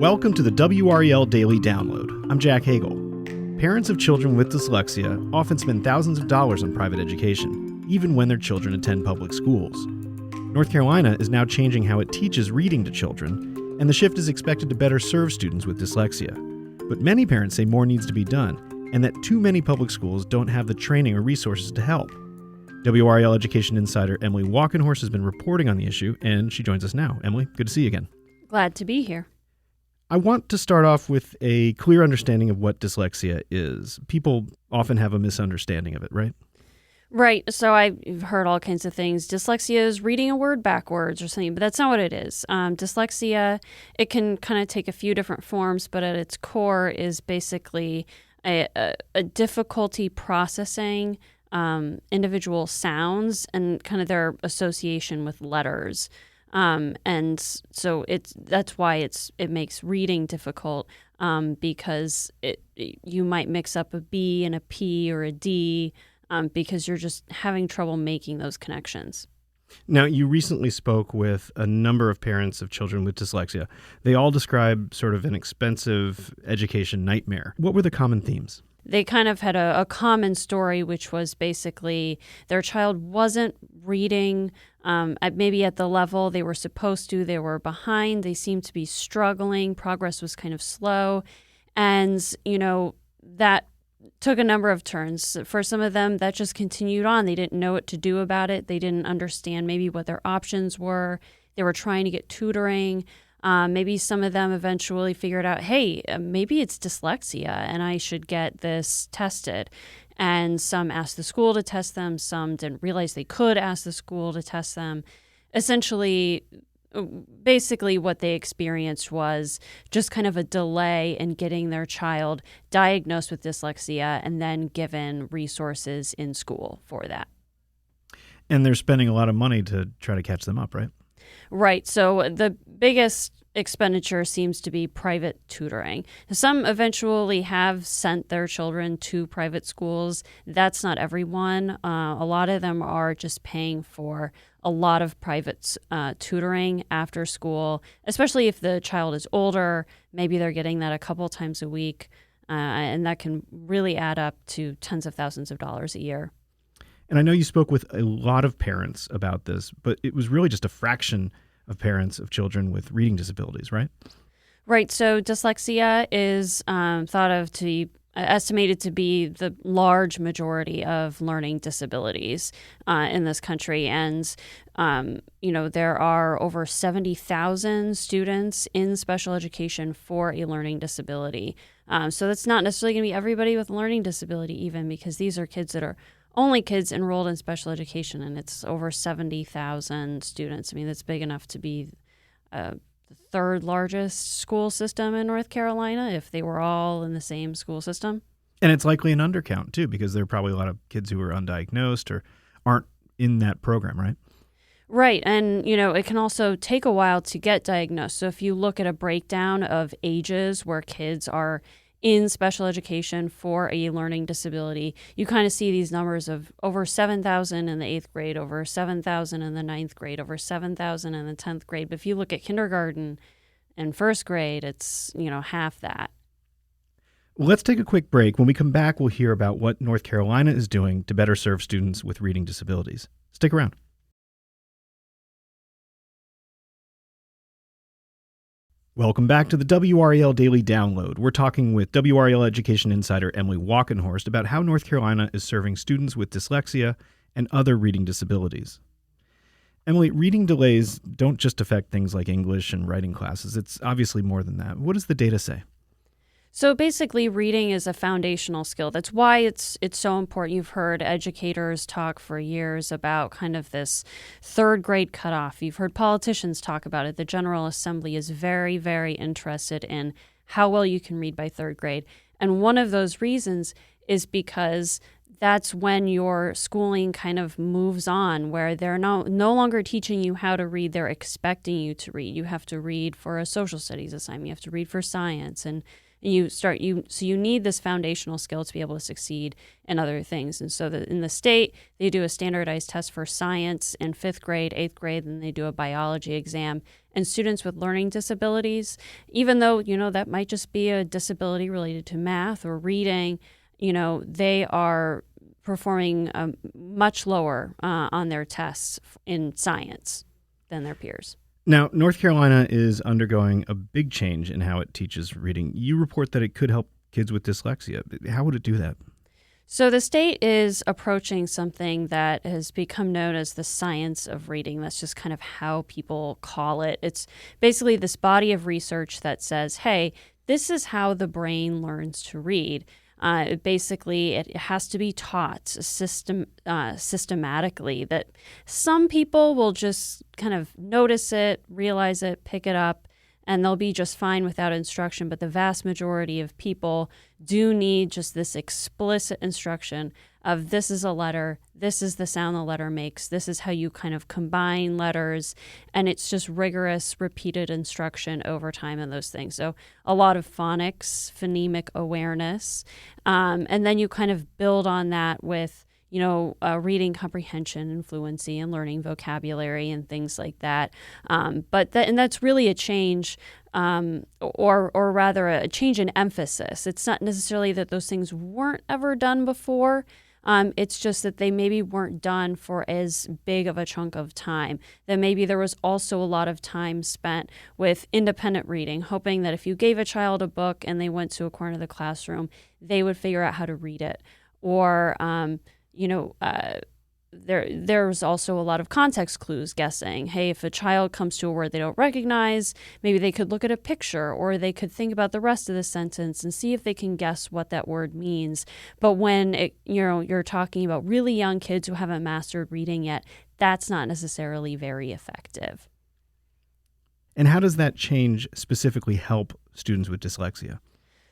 Welcome to the WRAL Daily Download. I'm Jack Hagel. Parents of children with dyslexia often spend thousands of dollars on private education, even when their children attend public schools. North Carolina is now changing how it teaches reading to children, and the shift is expected to better serve students with dyslexia. But many parents say more needs to be done, and that too many public schools don't have the training or resources to help. WRAL Education Insider Emily Walkenhorst has been reporting on the issue, and she joins us now. Emily, good to see you again. Glad to be here. I want to start off with a clear understanding of what dyslexia is. People often have a misunderstanding of it, right? Right. So I've heard all kinds of things. Dyslexia is reading a word backwards or something, but that's not what it is. Dyslexia, it can kind of take a few different forms, but at its core is basically a difficulty processing individual sounds and kind of their association with letters. And so that's why it makes reading difficult, because you might mix up a B and a P or a D, because you're just having trouble making those connections. Now, you recently spoke with a number of parents of children with dyslexia. They all describe sort of an expensive education nightmare. What were the common themes? They kind of had a common story, which was basically their child wasn't reading maybe at the level they were supposed to. They were behind. They seemed to be struggling. Progress was kind of slow. And, that took a number of turns. For some of them, that just continued on. They didn't know what to do about it. They didn't understand maybe what their options were. They were trying to get tutoring. Maybe some of them eventually figured out, hey, maybe it's dyslexia and I should get this tested. And some asked the school to test them. Some didn't realize they could ask the school to test them. Essentially, basically what they experienced was just kind of a delay in getting their child diagnosed with dyslexia and then given resources in school for that. And they're spending a lot of money to try to catch them up, right? Right. So the biggest expenditure seems to be private tutoring. Some eventually have sent their children to private schools. That's not everyone. A lot of them are just paying for a lot of private tutoring after school, especially if the child is older. Maybe they're getting that a couple times a week, and that can really add up to tens of thousands of dollars a year. And I know you spoke with a lot of parents about this, but it was really just a fraction of parents of children with reading disabilities, right? Right. So dyslexia is thought of to be estimated to be the large majority of learning disabilities in this country. And, there are over 70,000 students in special education for a learning disability. So that's not necessarily going to be everybody with a learning disability even, because these are kids that are only kids enrolled in special education, and it's over 70,000 students. I mean, that's big enough to be the third largest school system in North Carolina if they were all in the same school system. And it's likely an undercount, too, because there are probably a lot of kids who are undiagnosed or aren't in that program, right? Right. And, it can also take a while to get diagnosed. So if you look at a breakdown of ages where kids are in special education for a learning disability, you kind of see these numbers of over 7,000 in the 8th grade, over 7,000 in the 9th grade, over 7,000 in the 10th grade. But if you look at kindergarten and first grade, it's, half that. Well, let's take a quick break. When we come back, we'll hear about what North Carolina is doing to better serve students with reading disabilities. Stick around. Welcome back to the WRAL Daily Download. We're talking with WRAL Education Insider Emily Walkenhorst about how North Carolina is serving students with dyslexia and other reading disabilities. Emily, reading delays don't just affect things like English and writing classes. It's obviously more than that. What does the data say? So basically, reading is a foundational skill. That's why it's so important. You've heard educators talk for years about kind of this third grade cutoff. You've heard politicians talk about it. The General Assembly is very, very interested in how well you can read by third grade. And one of those reasons is because that's when your schooling kind of moves on, where they're no longer teaching you how to read. They're expecting you to read. You have to read for a social studies assignment. You have to read for science. And And you need this foundational skill to be able to succeed in other things. And so in the state, they do a standardized test for science in 5th grade, 8th grade, and they do a biology exam. And students with learning disabilities, even though, that might just be a disability related to math or reading, they are performing much lower on their tests in science than their peers. Now, North Carolina is undergoing a big change in how it teaches reading. You report that it could help kids with dyslexia. How would it do that? So the state is approaching something that has become known as the science of reading. That's just kind of how people call it. It's basically this body of research that says, hey, this is how the brain learns to read. It has to be taught systematically, that some people will just kind of notice it, realize it, pick it up, and they'll be just fine without instruction. But the vast majority of people do need just this explicit instruction of this is a letter, this is the sound the letter makes, this is how you kind of combine letters, and it's just rigorous, repeated instruction over time in those things. So a lot of phonics, phonemic awareness, and then you kind of build on that with reading comprehension and fluency and learning vocabulary and things like that. And that's really a change, or rather a change in emphasis. It's not necessarily that those things weren't ever done before. It's just that they maybe weren't done for as big of a chunk of time. That maybe there was also a lot of time spent with independent reading, hoping that if you gave a child a book and they went to a corner of the classroom, they would figure out how to read it. Or there's also a lot of context clues guessing. Hey, if a child comes to a word they don't recognize, maybe they could look at a picture, or they could think about the rest of the sentence and see if they can guess what that word means. But when you're talking about really young kids who haven't mastered reading yet, that's not necessarily very effective. And how does that change specifically help students with dyslexia?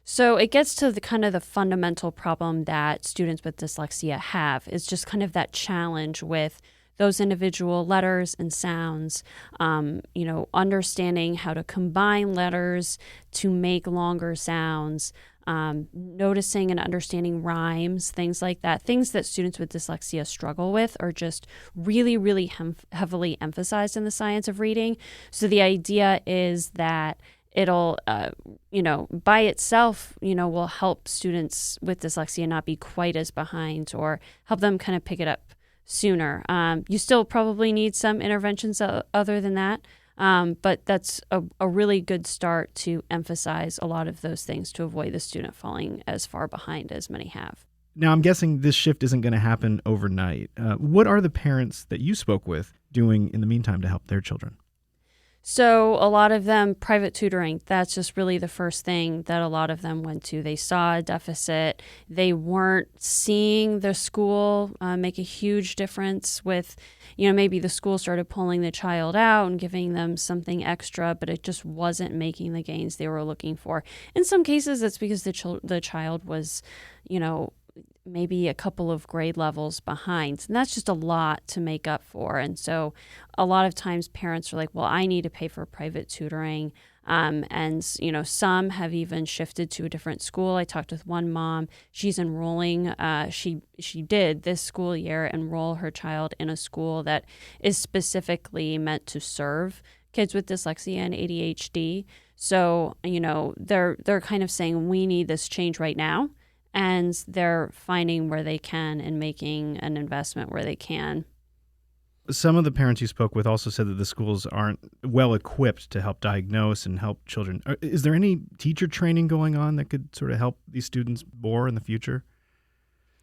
So it gets to the kind of the fundamental problem that students with dyslexia have. Is just kind of that challenge with those individual letters and sounds, understanding how to combine letters to make longer sounds, noticing and understanding rhymes, things like that. Things that students with dyslexia struggle with are just really, really heavily emphasized in the science of reading. So the idea is that it'll, by itself, will help students with dyslexia not be quite as behind, or help them kind of pick it up sooner. You still probably need some interventions other than that, but that's a really good start to emphasize a lot of those things to avoid the student falling as far behind as many have. Now, I'm guessing this shift isn't going to happen overnight. What are the parents that you spoke with doing in the meantime to help their children? So a lot of them, private tutoring, that's just really the first thing that a lot of them went to. They saw a deficit. They weren't seeing the school make a huge difference with, maybe the school started pulling the child out and giving them something extra, but it just wasn't making the gains they were looking for. In some cases, it's because the child was, maybe a couple of grade levels behind. And that's just a lot to make up for. And so a lot of times parents are like, well, I need to pay for private tutoring. And some have even shifted to a different school. I talked with one mom. She's enrolling. She did this school year enroll her child in a school that is specifically meant to serve kids with dyslexia and ADHD. So, they're kind of saying we need this change right now. And they're finding where they can and making an investment where they can. Some of the parents you spoke with also said that the schools aren't well equipped to help diagnose and help children. Is there any teacher training going on that could sort of help these students more in the future?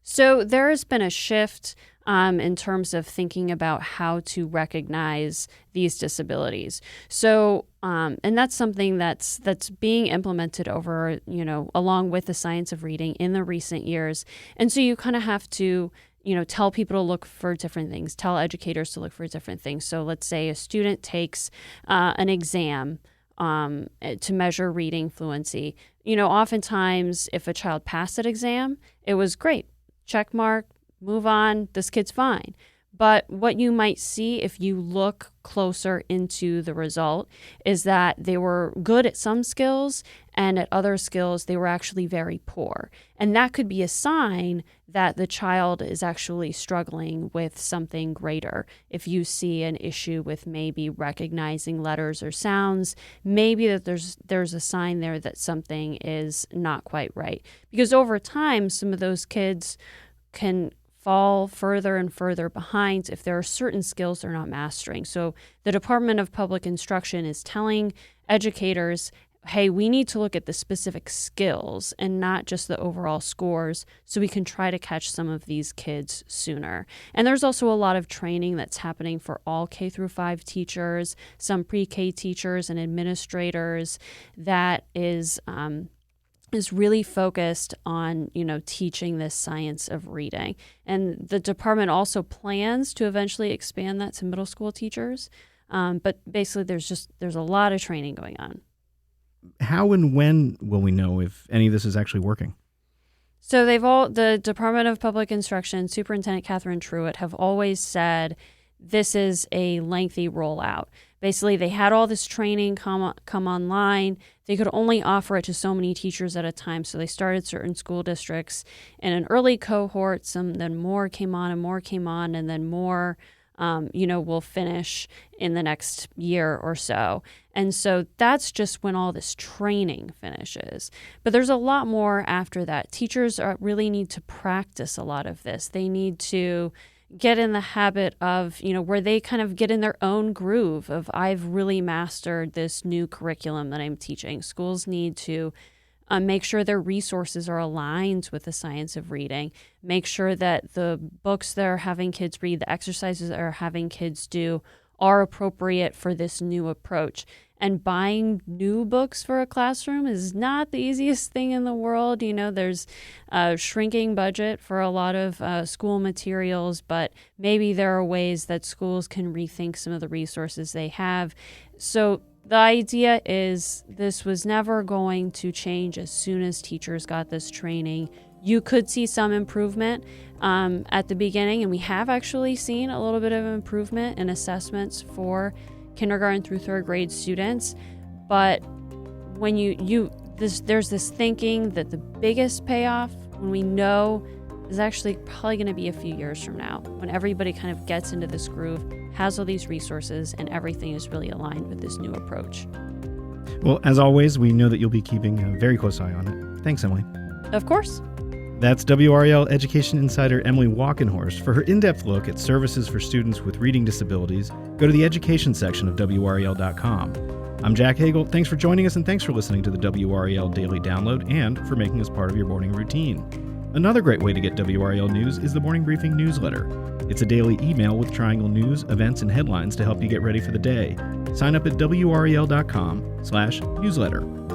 So there has been a shift in terms of thinking about how to recognize these disabilities. So, and that's something that's being implemented over, along with the science of reading in the recent years. And so you kind of have to, tell people to look for different things, tell educators to look for different things. So let's say a student takes an exam to measure reading fluency. Oftentimes if a child passed that exam, it was great. Check mark, move on, this kid's fine. But what you might see if you look closer into the result is that they were good at some skills, and at other skills they were actually very poor. And that could be a sign that the child is actually struggling with something greater. If you see an issue with maybe recognizing letters or sounds, maybe that there's a sign there that something is not quite right. Because over time, some of those kids can fall further and further behind if there are certain skills they're not mastering. So the Department of Public Instruction is telling educators, hey, we need to look at the specific skills and not just the overall scores so we can try to catch some of these kids sooner. And there's also a lot of training that's happening for all K-5 teachers, some pre-K teachers and administrators that is really focused on, teaching this science of reading. And the department also plans to eventually expand that to middle school teachers. But basically there's a lot of training going on. How and when will we know if any of this is actually working? So the Department of Public Instruction, Superintendent Catherine Truitt, have always said this is a lengthy rollout. Basically, they had all this training come online. They could only offer it to so many teachers at a time, so they started certain school districts in an early cohort. Then more came on, and then more, will finish in the next year or so. And so that's just when all this training finishes. But there's a lot more after that. Teachers really need to practice a lot of this. They need to get in the habit of, where they kind of get in their own groove of, I've really mastered this new curriculum that I'm teaching. Schools need to make sure their resources are aligned with the science of reading, make sure that the books they're having kids read, the exercises they're having kids do are appropriate for this new approach. And buying new books for a classroom is not the easiest thing in the world. There's a shrinking budget for a lot of school materials, but maybe there are ways that schools can rethink some of the resources they have. So the idea is this was never going to change as soon as teachers got this training. You could see some improvement at the beginning, and we have actually seen a little bit of improvement in assessments for kindergarten through third grade students. But when there's this thinking that the biggest payoff, when we know, is actually probably going to be a few years from now, when everybody kind of gets into this groove, has all these resources, and everything is really aligned with this new approach. Well, as always, we know that you'll be keeping a very close eye on it. Thanks, Emily. Of course. That's WRAL Education Insider Emily Walkenhorst. For her in-depth look at services for students with reading disabilities, go to the education section of WRAL.com. I'm Jack Hagel. Thanks for joining us, and thanks for listening to the WRAL Daily Download and for making us part of your morning routine. Another great way to get WRAL news is the Morning Briefing newsletter. It's a daily email with Triangle news, events, and headlines to help you get ready for the day. Sign up at WRAL.com/newsletter.